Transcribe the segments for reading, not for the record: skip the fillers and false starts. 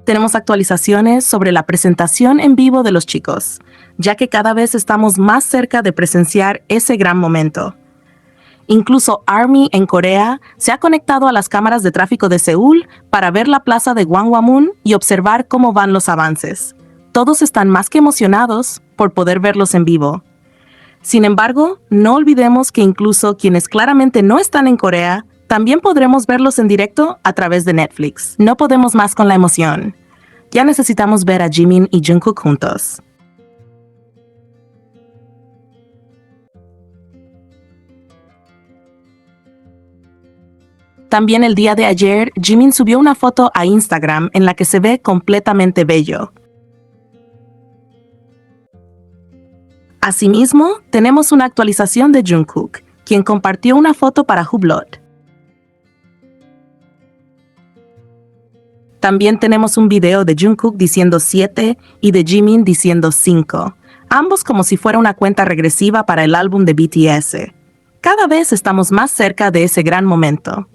Tenemos actualizaciones sobre la presentación en vivo de los chicos, ya que cada vez estamos más cerca de presenciar ese gran momento. Incluso ARMY en Corea se ha conectado a las cámaras de tráfico de Seúl para ver la plaza de Gwanghwamun y observar cómo van los avances. Todos están más que emocionados por poder verlos en vivo. Sin embargo, no olvidemos que incluso quienes claramente no están en Corea, también podremos verlos en directo a través de Netflix. No podemos más con la emoción. Ya necesitamos ver a Jimin y Jungkook juntos. También el día de ayer, Jimin subió una foto a Instagram en la que se ve completamente bello. Asimismo, tenemos una actualización de Jungkook, quien compartió una foto para Hublot. También tenemos un video de Jungkook diciendo 7 y de Jimin diciendo 5, ambos como si fuera una cuenta regresiva para el álbum de BTS. Cada vez estamos más cerca de ese gran momento.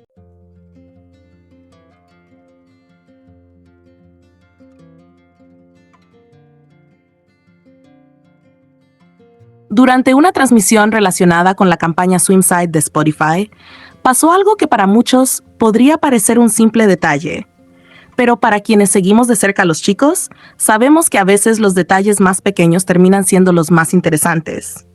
Durante una transmisión relacionada con la campaña Swimside de Spotify, pasó algo que para muchos podría parecer un simple detalle. Pero para quienes seguimos de cerca a los chicos, sabemos que a veces los detalles más pequeños terminan siendo los más interesantes.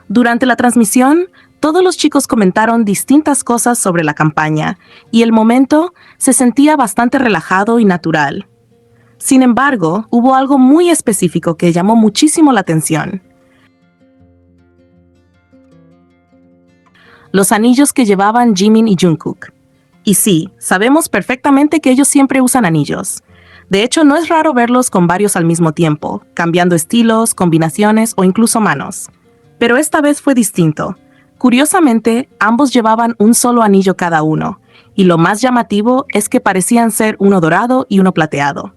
Durante la transmisión, todos los chicos comentaron distintas cosas sobre la campaña, y el momento se sentía bastante relajado y natural. Sin embargo, hubo algo muy específico que llamó muchísimo la atención. Los anillos que llevaban Jimin y Jungkook. Y sí, sabemos perfectamente que ellos siempre usan anillos. De hecho, no es raro verlos con varios al mismo tiempo, cambiando estilos, combinaciones o incluso manos. Pero esta vez fue distinto. Curiosamente, ambos llevaban un solo anillo cada uno, y lo más llamativo es que parecían ser uno dorado y uno plateado.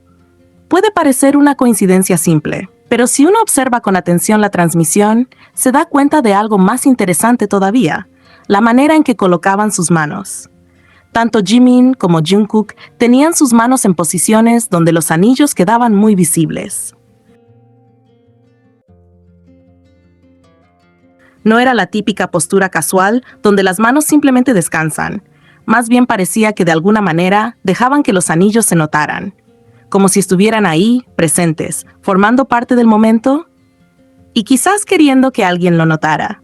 Puede parecer una coincidencia simple, pero si uno observa con atención la transmisión, se da cuenta de algo más interesante todavía: la manera en que colocaban sus manos. Tanto Jimin como Jungkook tenían sus manos en posiciones donde los anillos quedaban muy visibles. No era la típica postura casual donde las manos simplemente descansan. Más bien parecía que de alguna manera dejaban que los anillos se notaran, como si estuvieran ahí, presentes, formando parte del momento y quizás queriendo que alguien lo notara.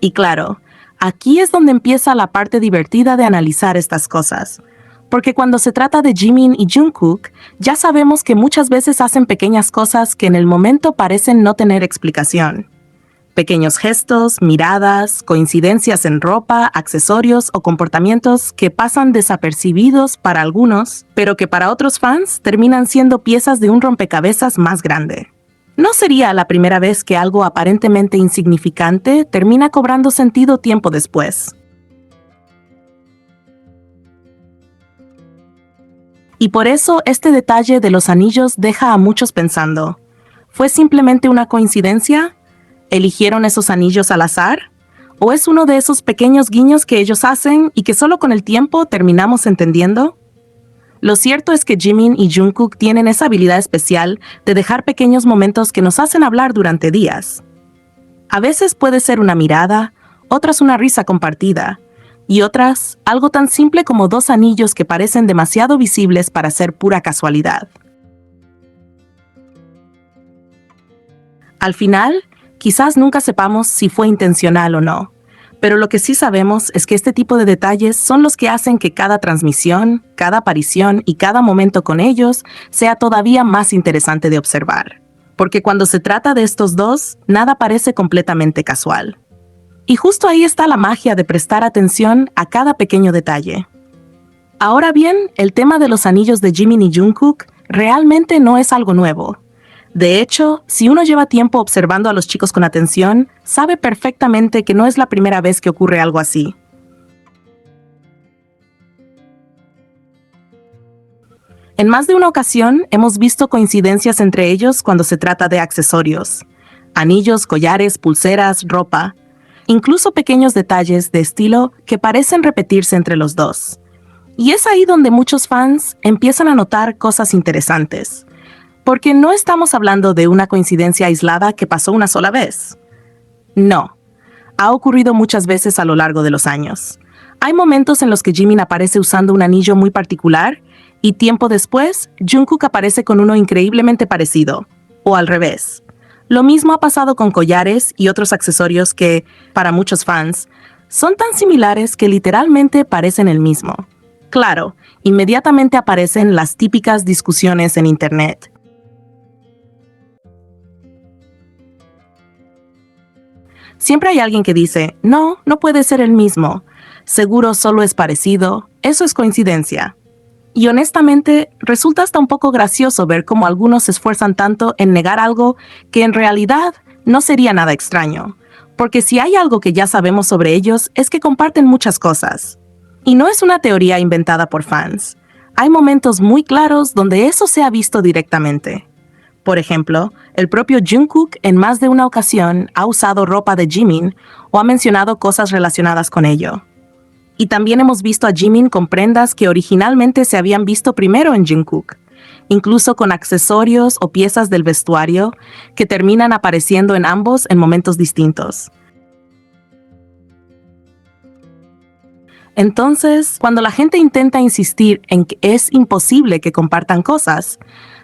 Y claro, aquí es donde empieza la parte divertida de analizar estas cosas, porque cuando se trata de Jimin y Jungkook, ya sabemos que muchas veces hacen pequeñas cosas que en el momento parecen no tener explicación. Pequeños gestos, miradas, coincidencias en ropa, accesorios o comportamientos que pasan desapercibidos para algunos, pero que para otros fans terminan siendo piezas de un rompecabezas más grande. No sería la primera vez que algo aparentemente insignificante termina cobrando sentido tiempo después. Y por eso este detalle de los anillos deja a muchos pensando: ¿fue simplemente una coincidencia? ¿Eligieron esos anillos al azar? ¿O es uno de esos pequeños guiños que ellos hacen y que solo con el tiempo terminamos entendiendo? Lo cierto es que Jimin y Jungkook tienen esa habilidad especial de dejar pequeños momentos que nos hacen hablar durante días. A veces puede ser una mirada, otras una risa compartida, y otras algo tan simple como dos anillos que parecen demasiado visibles para ser pura casualidad. Al final, quizás nunca sepamos si fue intencional o no, pero lo que sí sabemos es que este tipo de detalles son los que hacen que cada transmisión, cada aparición y cada momento con ellos sea todavía más interesante de observar. Porque cuando se trata de estos dos, nada parece completamente casual. Y justo ahí está la magia de prestar atención a cada pequeño detalle. Ahora bien, el tema de los anillos de Jimin y Jungkook realmente no es algo nuevo. De hecho, si uno lleva tiempo observando a los chicos con atención, sabe perfectamente que no es la primera vez que ocurre algo así. En más de una ocasión, hemos visto coincidencias entre ellos cuando se trata de accesorios: anillos, collares, pulseras, ropa, incluso pequeños detalles de estilo que parecen repetirse entre los dos. Y es ahí donde muchos fans empiezan a notar cosas interesantes. Porque no estamos hablando de una coincidencia aislada que pasó una sola vez. No, ha ocurrido muchas veces a lo largo de los años. Hay momentos en los que Jimin aparece usando un anillo muy particular y tiempo después, Jungkook aparece con uno increíblemente parecido, o al revés. Lo mismo ha pasado con collares y otros accesorios que, para muchos fans, son tan similares que literalmente parecen el mismo. Claro, inmediatamente aparecen las típicas discusiones en Internet. Siempre hay alguien que dice, no, no puede ser el mismo. Seguro solo es parecido, eso es coincidencia. Y honestamente, resulta hasta un poco gracioso ver cómo algunos se esfuerzan tanto en negar algo que en realidad no sería nada extraño. Porque si hay algo que ya sabemos sobre ellos es que comparten muchas cosas. Y no es una teoría inventada por fans. Hay momentos muy claros donde eso se ha visto directamente. Por ejemplo, el propio Jungkook en más de una ocasión ha usado ropa de Jimin o ha mencionado cosas relacionadas con ello. Y también hemos visto a Jimin con prendas que originalmente se habían visto primero en Jungkook, incluso con accesorios o piezas del vestuario que terminan apareciendo en ambos en momentos distintos. Entonces, cuando la gente intenta insistir en que es imposible que compartan cosas,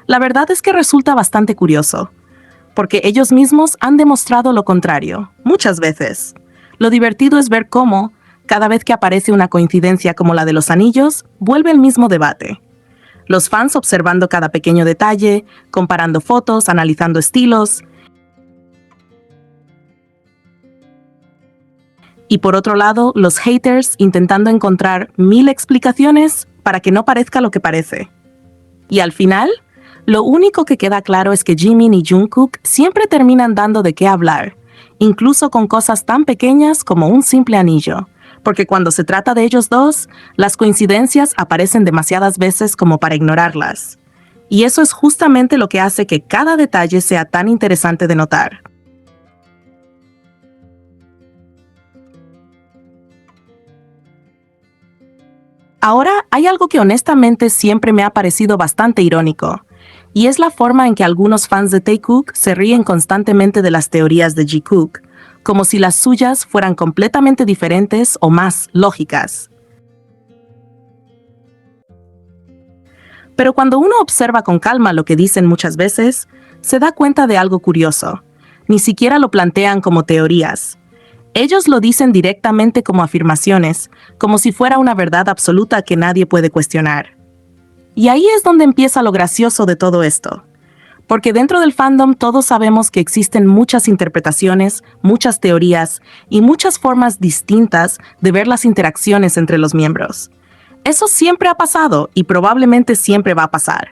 la verdad es que resulta bastante curioso, porque ellos mismos han demostrado lo contrario, muchas veces. Lo divertido es ver cómo, cada vez que aparece una coincidencia como la de los anillos, vuelve el mismo debate. Los fans observando cada pequeño detalle, comparando fotos, analizando estilos. Y por otro lado, los haters intentando encontrar 1000 explicaciones para que no parezca lo que parece. Y al final, lo único que queda claro es que Jimin y Jungkook siempre terminan dando de qué hablar, incluso con cosas tan pequeñas como un simple anillo. Porque cuando se trata de ellos dos, las coincidencias aparecen demasiadas veces como para ignorarlas. Y eso es justamente lo que hace que cada detalle sea tan interesante de notar. Ahora hay algo que honestamente siempre me ha parecido bastante irónico, y es la forma en que algunos fans de Taekook se ríen constantemente de las teorías de Jikook, como si las suyas fueran completamente diferentes o más lógicas. Pero cuando uno observa con calma lo que dicen muchas veces, se da cuenta de algo curioso. Ni siquiera lo plantean como teorías. Ellos lo dicen directamente como afirmaciones, como si fuera una verdad absoluta que nadie puede cuestionar. Y ahí es donde empieza lo gracioso de todo esto. Porque dentro del fandom todos sabemos que existen muchas interpretaciones, muchas teorías y muchas formas distintas de ver las interacciones entre los miembros. Eso siempre ha pasado y probablemente siempre va a pasar.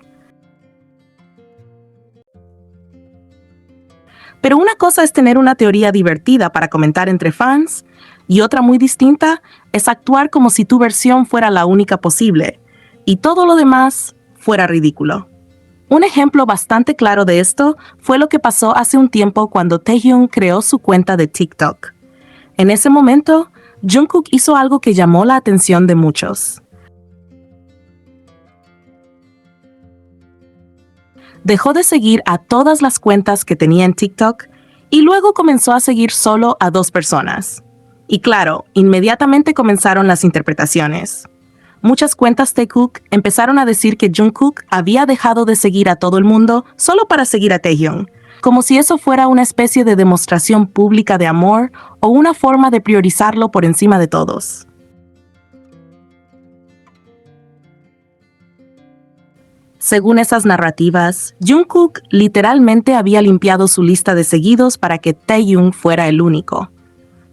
Pero una cosa es tener una teoría divertida para comentar entre fans y otra muy distinta es actuar como si tu versión fuera la única posible y todo lo demás fuera ridículo. Un ejemplo bastante claro de esto fue lo que pasó hace un tiempo cuando Taehyung creó su cuenta de TikTok. En ese momento, Jungkook hizo algo que llamó la atención de muchos. Dejó de seguir a todas las cuentas que tenía en TikTok y luego comenzó a seguir solo a 2 personas. Y claro, inmediatamente comenzaron las interpretaciones. Muchas cuentas Taekook empezaron a decir que Jungkook había dejado de seguir a todo el mundo solo para seguir a Taehyung, como si eso fuera una especie de demostración pública de amor o una forma de priorizarlo por encima de todos. Según esas narrativas, Jungkook literalmente había limpiado su lista de seguidos para que Taehyung fuera el único.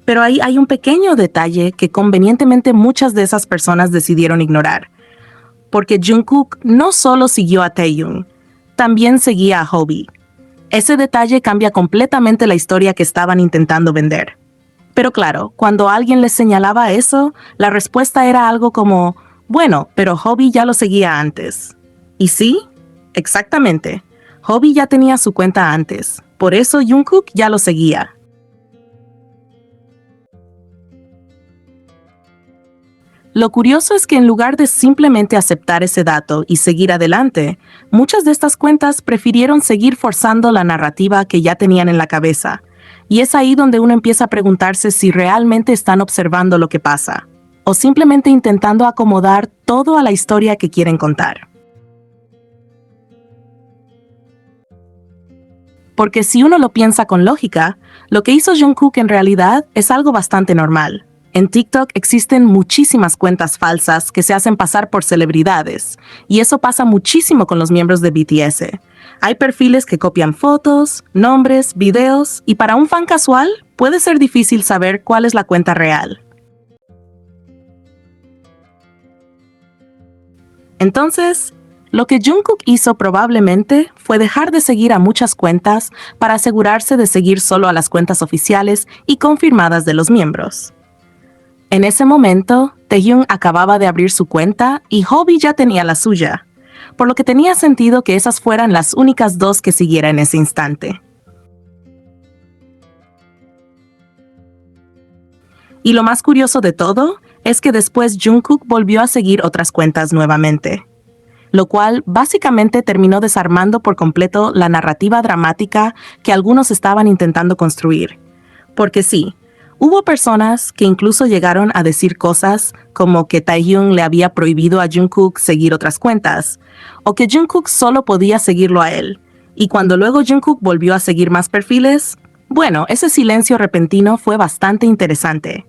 Pero ahí hay un pequeño detalle que convenientemente muchas de esas personas decidieron ignorar. Porque Jungkook no solo siguió a Taehyung, también seguía a Hobi. Ese detalle cambia completamente la historia que estaban intentando vender. Pero claro, cuando alguien les señalaba eso, la respuesta era algo como, bueno, pero Hobi ya lo seguía antes. ¿Y sí? Exactamente. Hobi ya tenía su cuenta antes, por eso Jungkook ya lo seguía. Lo curioso es que en lugar de simplemente aceptar ese dato y seguir adelante, muchas de estas cuentas prefirieron seguir forzando la narrativa que ya tenían en la cabeza. Y es ahí donde uno empieza a preguntarse si realmente están observando lo que pasa, o simplemente intentando acomodar todo a la historia que quieren contar. Porque si uno lo piensa con lógica, lo que hizo Jungkook en realidad es algo bastante normal. En TikTok existen muchísimas cuentas falsas que se hacen pasar por celebridades, y eso pasa muchísimo con los miembros de BTS. Hay perfiles que copian fotos, nombres, videos, y para un fan casual puede ser difícil saber cuál es la cuenta real. Entonces, lo que Jungkook hizo probablemente fue dejar de seguir a muchas cuentas para asegurarse de seguir solo a las cuentas oficiales y confirmadas de los miembros. En ese momento, Taehyung acababa de abrir su cuenta y Hobi ya tenía la suya, por lo que tenía sentido que esas fueran las únicas dos que siguiera en ese instante. Y lo más curioso de todo es que después Jungkook volvió a seguir otras cuentas nuevamente, lo cual básicamente terminó desarmando por completo la narrativa dramática que algunos estaban intentando construir. Porque sí, hubo personas que incluso llegaron a decir cosas como que Taehyung le había prohibido a Jungkook seguir otras cuentas, o que Jungkook solo podía seguirlo a él, y cuando luego Jungkook volvió a seguir más perfiles, bueno, ese silencio repentino fue bastante interesante.